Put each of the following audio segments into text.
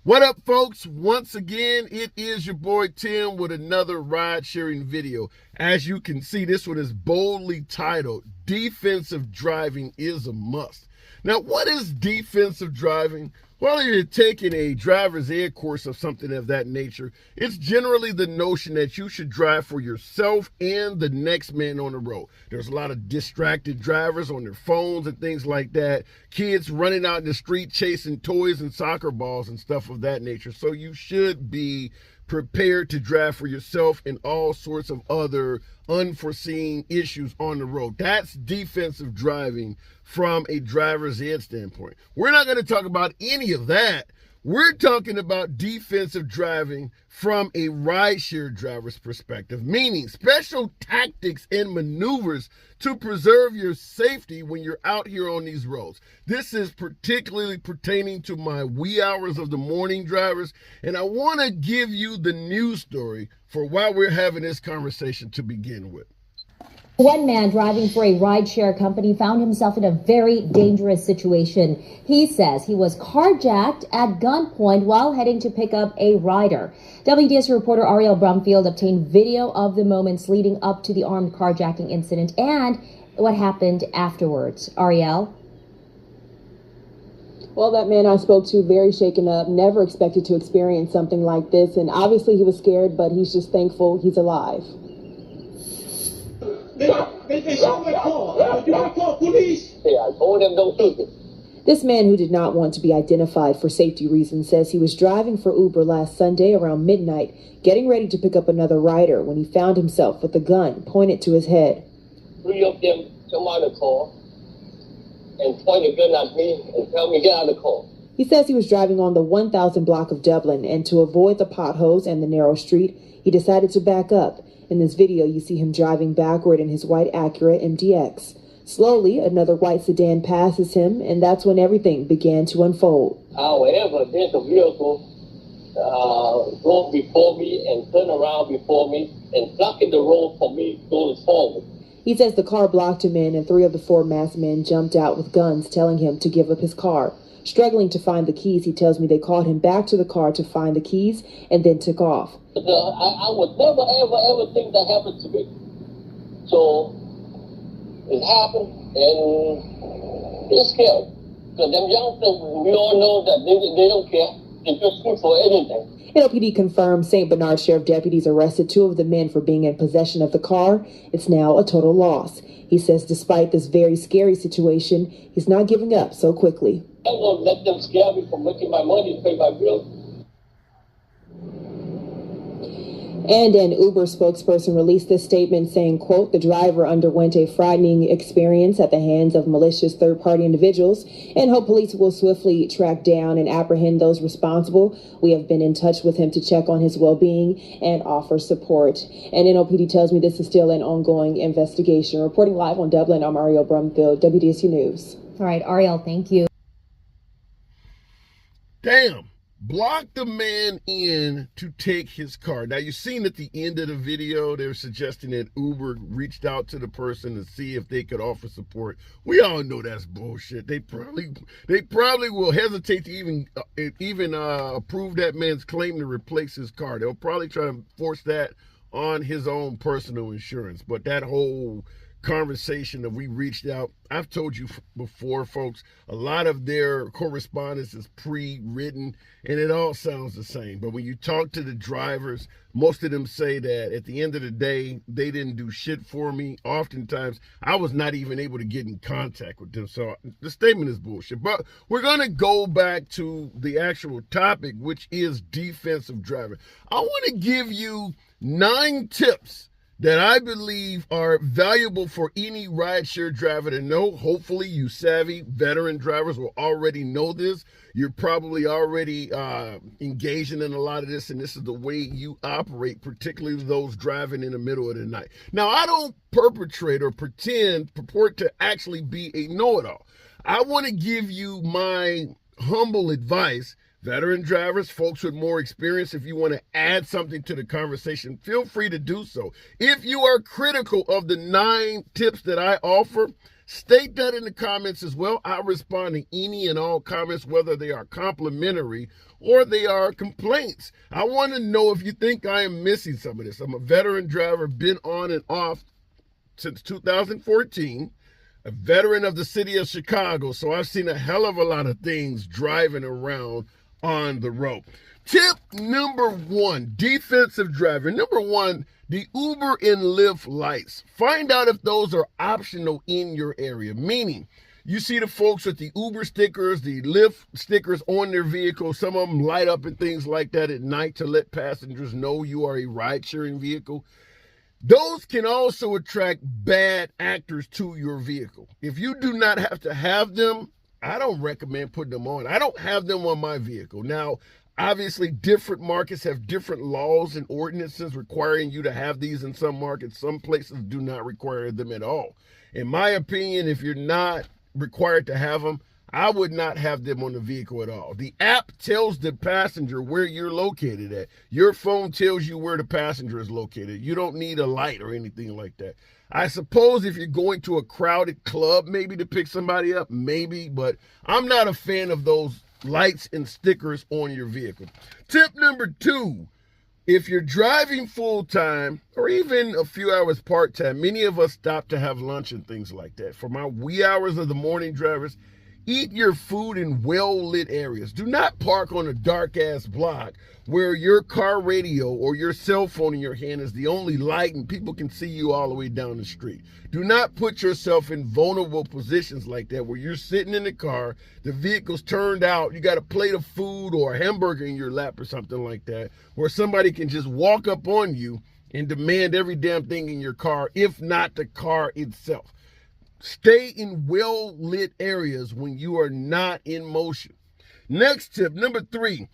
What up, folks? Once again, it is your boy Tim with another ride sharing video. As you can see, this one is boldly titled, Defensive Driving is a Must. Now, what is defensive driving? Well, if you're taking a driver's ed course of something of that nature, it's generally the notion that you should drive for yourself and the next man on the road. There's a lot of distracted drivers on their phones and things like that. Kids running out in the street chasing toys and soccer balls and stuff of that nature. So you should be prepared to drive for yourself and all sorts of other unforeseen issues on the road. That's defensive driving from a driver's ed standpoint. We're not going to talk about any of that. We're talking about defensive driving from a rideshare driver's perspective, meaning special tactics and maneuvers to preserve your safety when you're out here on these roads. This is particularly pertaining to my wee hours of the morning drivers, and I want to give you the news story for why we're having this conversation to begin with. One man driving for a rideshare company found himself in a very dangerous situation. He says he was carjacked at gunpoint while heading to pick up a rider. WDS reporter Ariel Brumfield obtained video of the moments leading up to the armed carjacking incident and what happened afterwards. Ariel? Well, that man I spoke to, very shaken up, never expected to experience something like this. And obviously he was scared, but he's just thankful he's alive. They shot my car. You want to call police? Yeah, I told them don't shoot it. This man, who did not want to be identified for safety reasons, says he was driving for Uber last Sunday around midnight, getting ready to pick up another rider when he found himself with a gun pointed to his head. Three of them come out of the car and point a gun at me and tell me get out of the car. He says he was driving on the 1000 block of Dublin, and to avoid the potholes and the narrow street, he decided to back up. In this video, you see him driving backward in his white Acura MDX. Slowly, another white sedan passes him, and that's when everything began to unfold. However, there's a vehicle drove before me and turned around before me and blocking the road for me going forward. He says the car blocked him in, and 3 of the 4 masked men jumped out with guns, telling him to give up his car. Struggling to find the keys, he tells me they called him back to the car to find the keys and then took off. I would never, ever think that happened to me. So it happened, and it's scary. Because them youngsters, we all know that they don't care. They just shoot for anything. NOPD confirmed St. Bernard Sheriff deputies arrested 2 of the men for being in possession of the car. It's now a total loss. He says despite this very scary situation, he's not giving up so quickly. I'm going to let them scare me from making my money to pay my bills. And an Uber spokesperson released this statement saying, quote, the driver underwent a frightening experience at the hands of malicious third-party individuals and hope police will swiftly track down and apprehend those responsible. We have been in touch with him to check on his well-being and offer support. And NOPD tells me this is still an ongoing investigation. Reporting live on Dublin, I'm Ariel Brumfield, WDSU News. All right, Ariel, thank you. Damn. Blocked the man in to take his car. Now, you've seen at the end of the video, they were suggesting that Uber reached out to the person to see if they could offer support. We all know that's bullshit. They probably will hesitate to even approve that man's claim to replace his car. They'll probably try to force that on his own personal insurance. But that whole conversation that we reached out, I've told you before, folks, a lot of their correspondence is pre-written and it all sounds the same. But when you talk to the drivers, most of them say that at the end of the day, they didn't do shit for me. Oftentimes, I was not even able to get in contact with them. So the statement is bullshit. But we're going to go back to the actual topic, which is defensive driving. I want to give you 9 tips that I believe are valuable for any rideshare driver to know. Hopefully you savvy veteran drivers will already know this. You're probably already engaging in a lot of this, and this is the way you operate, particularly those driving in the middle of the night. Now, I don't perpetrate or purport to actually be a know-it-all. I want to give you my humble advice. Veteran drivers, folks with more experience, if you want to add something to the conversation, feel free to do so. If you are critical of the 9 tips that I offer, state that in the comments as well. I respond to any and all comments, whether they are complimentary or they are complaints. I want to know if you think I am missing some of this. I'm a veteran driver, been on and off since 2014, a veteran of the city of Chicago, so I've seen a hell of a lot of things driving around on the road. Tip number one, defensive driving. Number one, the Uber and Lyft lights. Find out if those are optional in your area, meaning you see the folks with the Uber stickers, the Lyft stickers on their vehicle. Some of them light up and things like that at night to let passengers know you are a ride-sharing vehicle. Those can also attract bad actors to your vehicle. If you do not have to have them, I don't recommend putting them on. I don't have them on my vehicle. Now, obviously, different markets have different laws and ordinances requiring you to have these in some markets. Some places do not require them at all. In my opinion, if you're not required to have them, I would not have them on the vehicle at all. The app tells the passenger where you're located at. Your phone tells you where the passenger is located. You don't need a light or anything like that. I suppose if you're going to a crowded club, maybe to pick somebody up, maybe, but I'm not a fan of those lights and stickers on your vehicle. Tip number two, if you're driving full time or even a few hours part time, many of us stop to have lunch and things like that. For my wee hours of the morning drivers, eat your food in well-lit areas. Do not park on a dark-ass block where your car radio or your cell phone in your hand is the only light and people can see you all the way down the street. Do not put yourself in vulnerable positions like that where you're sitting in the car, the vehicle's turned out, you got a plate of food or a hamburger in your lap or something like that, where somebody can just walk up on you and demand every damn thing in your car, if not the car itself. Stay in well-lit areas when you are not in motion. Next tip, number three,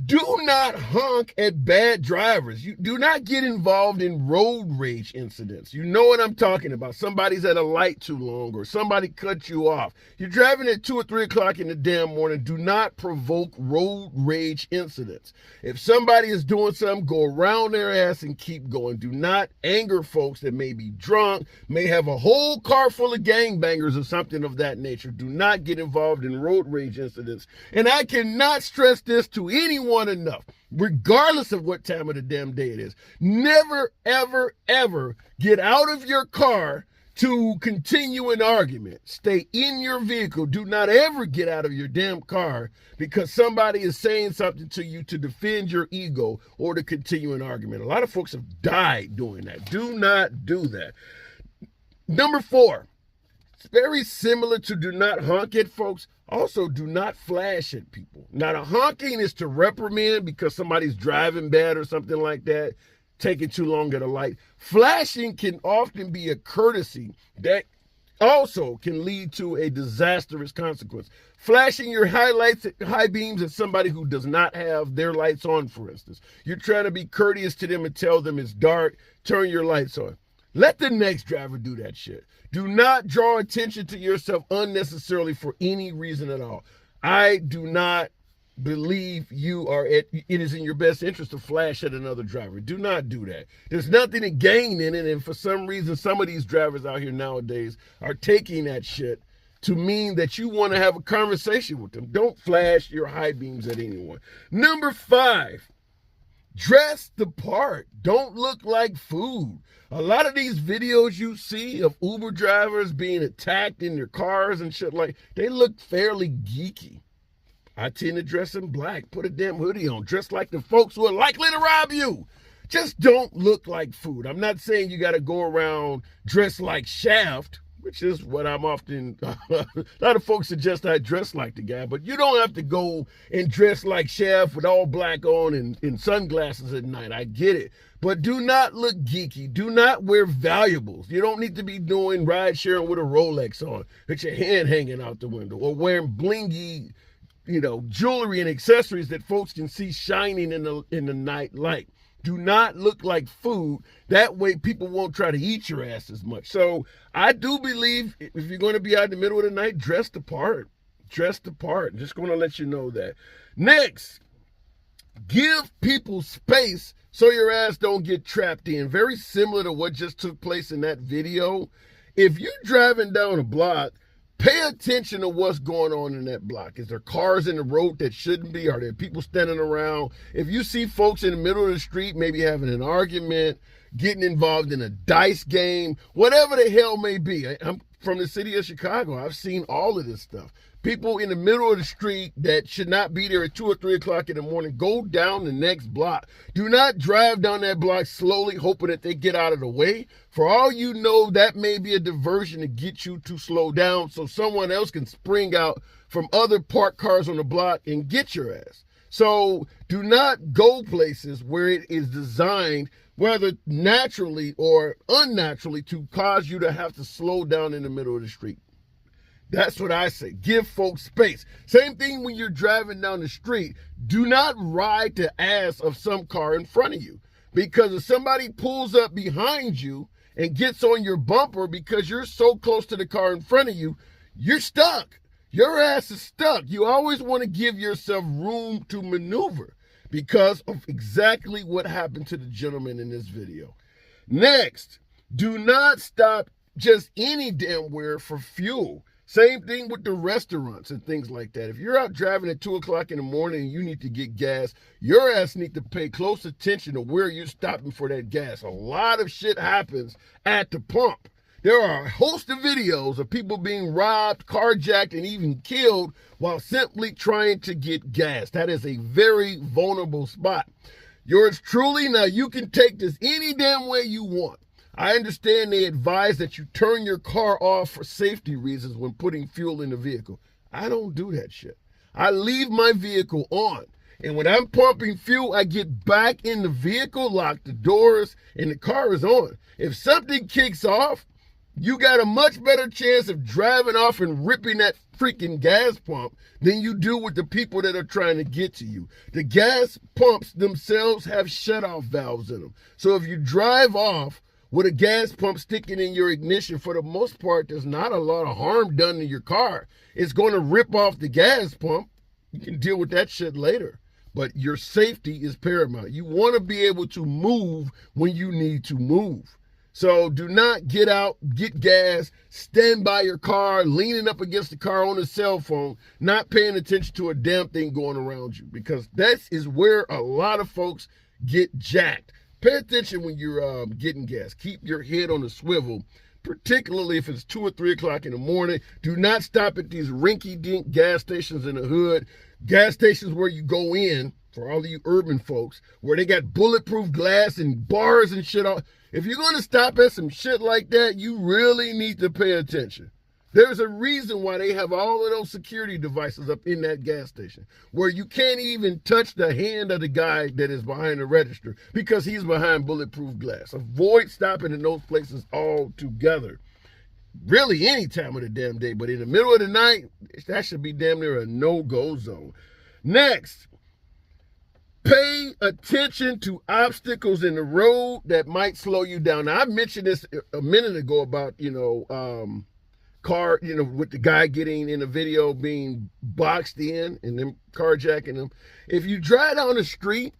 do not honk at bad drivers. You do not get involved in road rage incidents. You know what I'm talking about. Somebody's at a light too long or somebody cut you off. You're driving at 2 or 3 o'clock in the damn morning. Do not provoke road rage incidents. If somebody is doing something, go around their ass and keep going. Do not anger folks that may be drunk, may have a whole car full of gangbangers or something of that nature. Do not get involved in road rage incidents. And I cannot stress this to anyone enough, regardless of what time of the damn day it is. Never, ever, ever get out of your car to continue an argument. Stay in your vehicle. Do not ever get out of your damn car because somebody is saying something to you to defend your ego or to continue an argument. A lot of folks have died doing that. Do not do that. Number four, it's very similar to do not honk at folks. Also, do not flash at people. Now, the honking is to reprimand because somebody's driving bad or something like that, taking too long at a light. Flashing can often be a courtesy that also can lead to a disastrous consequence. Flashing your high beams at somebody who does not have their lights on, for instance. You're trying to be courteous to them and tell them it's dark, turn your lights on. Let the next driver do that shit. Do not draw attention to yourself unnecessarily for any reason at all. I do not believe it is in your best interest to flash at another driver. Do not do that. There's nothing to gain in it, and for some reason, some of these drivers out here nowadays are taking that shit to mean that you want to have a conversation with them. Don't flash your high beams at anyone. Number five, dress the part. Don't look like food. A lot of these videos you see of Uber drivers being attacked in their cars and shit they look fairly geeky. I tend to dress in black. Put a damn hoodie on. Dress like the folks who are likely to rob you. Just don't look like food. I'm not saying you got to go around dressed like Shaft, which is what I'm often, a lot of folks suggest I dress like the guy, but you don't have to go and dress like Shaft with all black on and sunglasses at night. I get it. But do not look geeky. Do not wear valuables. You don't need to be doing ride sharing with a Rolex on, with your hand hanging out the window, or wearing blingy, jewelry and accessories that folks can see shining in the night light. Do not look like food. That way people won't try to eat your ass as much. So I do believe if you're going to be out in the middle of the night, dress the part. Dress the part. Just going to let you know that. Next, give people space so your ass don't get trapped in. Very similar to what just took place in that video. If you're driving down a block, Pay attention to what's going on in that block. Is there cars in the road that shouldn't be? Are there people standing around? If you see folks in the middle of the street maybe having an argument, getting involved in a dice game, whatever the hell may be. I'm from the city of Chicago. I've seen all of this stuff. People in the middle of the street that should not be there at 2 or 3 o'clock in the morning, go down the next block. Do not drive down that block slowly, hoping that they get out of the way. For all you know, that may be a diversion to get you to slow down so someone else can spring out from other parked cars on the block and get your ass. So do not go places where it is designed, whether naturally or unnaturally, to cause you to have to slow down in the middle of the street. That's what I say. Give folks space. Same thing when you're driving down the street. Do not ride the ass of some car in front of you. Because if somebody pulls up behind you and gets on your bumper because you're so close to the car in front of you, you're stuck. Your ass is stuck. You always want to give yourself room to maneuver because of exactly what happened to the gentleman in this video. Next, do not stop just any damn where for fuel. Same thing with the restaurants and things like that. If you're out driving at 2 o'clock in the morning and you need to get gas, your ass need to pay close attention to where you're stopping for that gas. A lot of shit happens at the pump. There are a host of videos of people being robbed, carjacked, and even killed while simply trying to get gas. That is a very vulnerable spot. Yours truly, now you can take this any damn way you want. I understand they advise that you turn your car off for safety reasons when putting fuel in the vehicle. I don't do that shit. I leave my vehicle on. And when I'm pumping fuel, I get back in the vehicle, lock the doors, and the car is on. If something kicks off, you got a much better chance of driving off and ripping that freaking gas pump than you do with the people that are trying to get to you. The gas pumps themselves have shutoff valves in them. So if you drive off with a gas pump sticking in your ignition, for the most part, there's not a lot of harm done to your car. It's going to rip off the gas pump. You can deal with that shit later. But your safety is paramount. You want to be able to move when you need to move. So do not get out, get gas, stand by your car, leaning up against the car on a cell phone, not paying attention to a damn thing going around you, because that is where a lot of folks get jacked. Pay attention when you're getting gas. Keep your head on the swivel, particularly if it's 2 or 3 o'clock in the morning. Do not stop at these rinky-dink gas stations in the hood, gas stations where you go in, for all of you urban folks, where they got bulletproof glass and bars and shit. If you're going to stop at some shit like that, you really need to pay attention. There's a reason why they have all of those security devices up in that gas station, where you can't even touch the hand of the guy that is behind the register because he's behind bulletproof glass. Avoid stopping in those places altogether. Really any time of the damn day, but in the middle of the night, that should be damn near a no-go zone. Next, pay attention to obstacles in the road that might slow you down. Now, I mentioned this a minute ago about, car, with the guy getting in the video being boxed in and them carjacking him. If you drive down the street,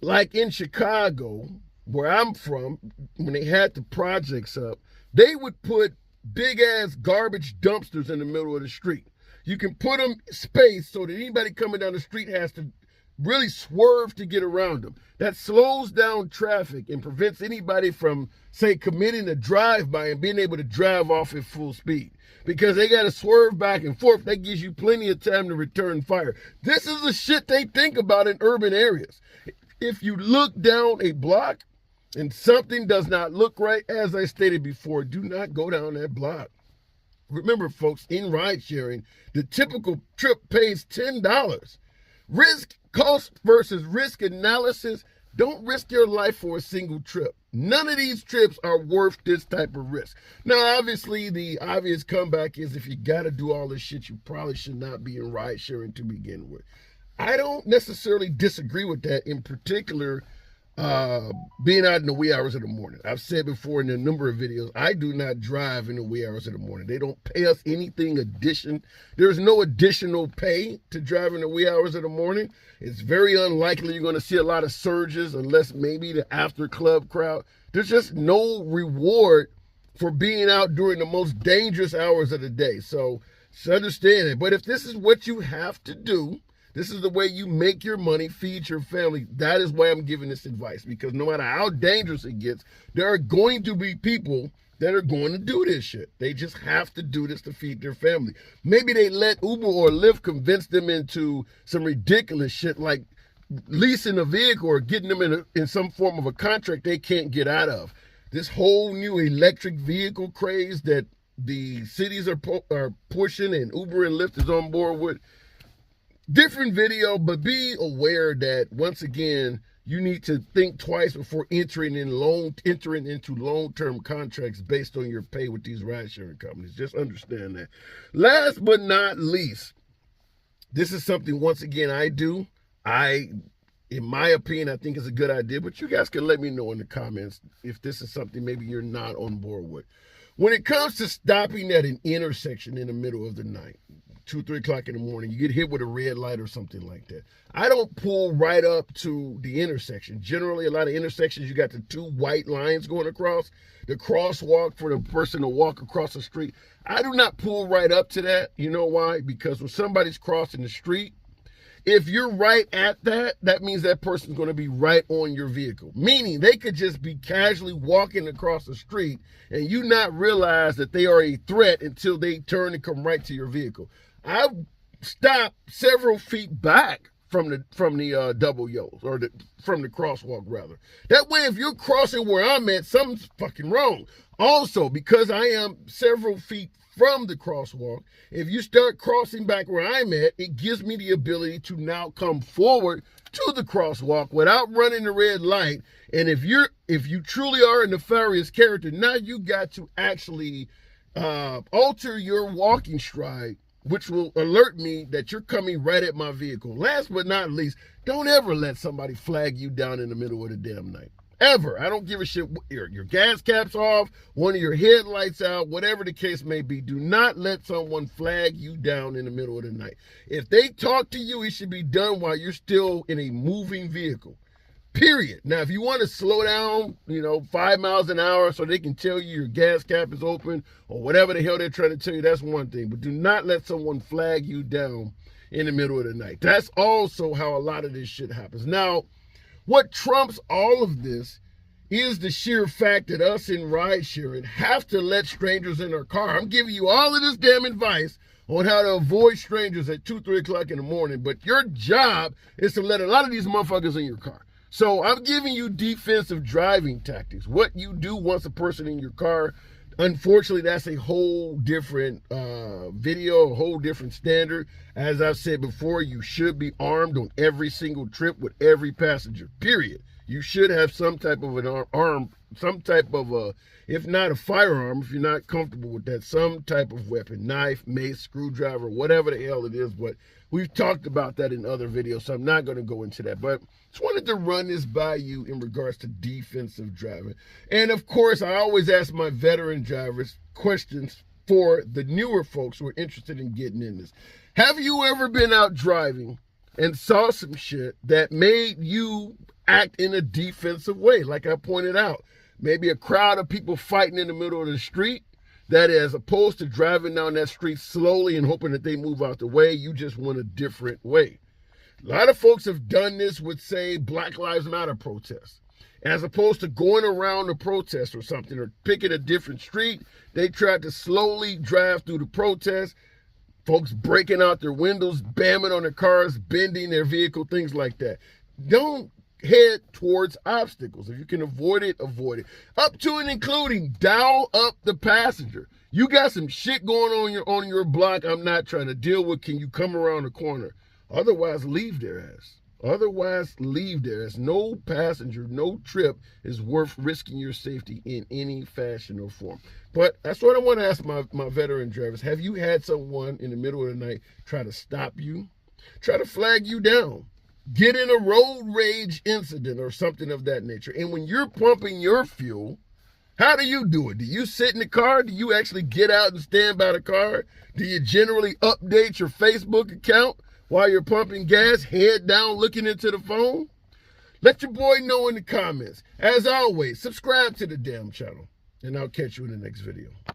like in Chicago, where I'm from, when they had the projects up, they would put big ass garbage dumpsters in the middle of the street. You can put them spaced so that anybody coming down the street has to really swerve to get around them. That slows down traffic and prevents anybody from, say, committing a drive-by and being able to drive off at full speed. Because they got to swerve back and forth. That gives you plenty of time to return fire. This is the shit they think about in urban areas. If you look down a block and something does not look right, as I stated before, do not go down that block. Remember, folks, in ride sharing, the typical trip pays $10. Risk, cost versus risk analysis. Don't risk your life for a single trip. None of these trips are worth this type of risk. Now, obviously, the obvious comeback is if you got to do all this shit, you probably should not be in ride sharing to begin with. I don't necessarily disagree with that, in particular, being out in the wee hours of the morning. I've said before in a number of videos, I do not drive in the wee hours of the morning. They don't pay us anything addition. There's no additional pay to drive in the wee hours of the morning. It's very unlikely you're going to see a lot of surges unless maybe the after club crowd. There's just no reward for being out during the most dangerous hours of the day. So understand it. But if this is what you have to do, this is the way you make your money, feed your family, that is why I'm giving this advice. Because no matter how dangerous it gets, there are going to be people that are going to do this shit. They just have to do this to feed their family. Maybe they let Uber or Lyft convince them into some ridiculous shit like leasing a vehicle or getting them in some form of a contract they can't get out of. This whole new electric vehicle craze that the cities are pushing and Uber and Lyft is on board with. Different video, but be aware that, once again, you need to think twice before entering into long-term contracts based on your pay with these ride-sharing companies. Just understand that. Last but not least, this is something, once again, I do. In my opinion, I think it's a good idea, but you guys can let me know in the comments if this is something maybe you're not on board with. When it comes to stopping at an intersection in the middle of the night, 2, 3 o'clock in the morning, you get hit with a red light or something like that. I don't pull right up to the intersection. Generally, a lot of intersections, you got the 2 white lines going across, the crosswalk for the person to walk across the street. I do not pull right up to that. You know why? Because when somebody's crossing the street, if you're right at that, that means that person's going to be right on your vehicle. Meaning they could just be casually walking across the street and you not realize that they are a threat until they turn and come right to your vehicle. I stopped several feet back from the double yellows, or from the crosswalk rather. That way, if you're crossing where I'm at, something's fucking wrong. Also, because I am several feet from the crosswalk, if you start crossing back where I'm at, it gives me the ability to now come forward to the crosswalk without running the red light. And if you truly are a nefarious character, now you got to actually alter your walking stride, which will alert me that you're coming right at my vehicle. Last but not least, don't ever let somebody flag you down in the middle of the damn night. Ever. I don't give a shit. Your gas cap's off, one of your headlights out, whatever the case may be. Do not let someone flag you down in the middle of the night. If they talk to you, it should be done while you're still in a moving vehicle. Period. Now, if you want to slow down, 5 miles an hour so they can tell you your gas cap is open or whatever the hell they're trying to tell you, that's one thing. But do not let someone flag you down in the middle of the night. That's also how a lot of this shit happens. Now, what trumps all of this is the sheer fact that us in ride sharing have to let strangers in our car. I'm giving you all of this damn advice on how to avoid strangers at 2, 3 o'clock in the morning, but your job is to let a lot of these motherfuckers in your car. So I'm giving you defensive driving tactics. What you do once a person in your car, unfortunately, that's a whole different video, a whole different standard. As I've said before, you should be armed on every single trip with every passenger, period. You should have some type of an arm, some type of a, if not a firearm, if you're not comfortable with that, some type of weapon, knife, mace, screwdriver, whatever the hell it is. But we've talked about that in other videos, so I'm not going to go into that. But just wanted to run this by you in regards to defensive driving. And of course, I always ask my veteran drivers questions for the newer folks who are interested in getting in this. Have you ever been out driving and saw some shit that made you act in a defensive way? Like I pointed out, maybe a crowd of people fighting in the middle of the street, that as opposed to driving down that street slowly and hoping that they move out the way, you just went a different way. A lot of folks have done this with, say, Black Lives Matter protests. As opposed to going around a protest or something or picking a different street, they tried to slowly drive through the protest. Folks breaking out their windows, bamming on their cars, bending their vehicle, things like that. Don't head towards obstacles. If you can avoid it, avoid it. Up to and including dial up the passenger. You got some shit going on your block I'm not trying to deal with. Can you come around the corner? Otherwise, leave their ass. Otherwise, leave their ass. No passenger, no trip is worth risking your safety in any fashion or form. But that's what I want to ask my veteran drivers. Have you had someone in the middle of the night try to stop you? Try to flag you down? Get in a road rage incident or something of that nature. And when you're pumping your fuel, how do you do it? Do you sit in the car? Do you actually get out and stand by the car? Do you generally update your Facebook account while you're pumping gas, head down, looking into the phone? Let your boy know in the comments. As always, subscribe to the damn channel. And I'll catch you in the next video.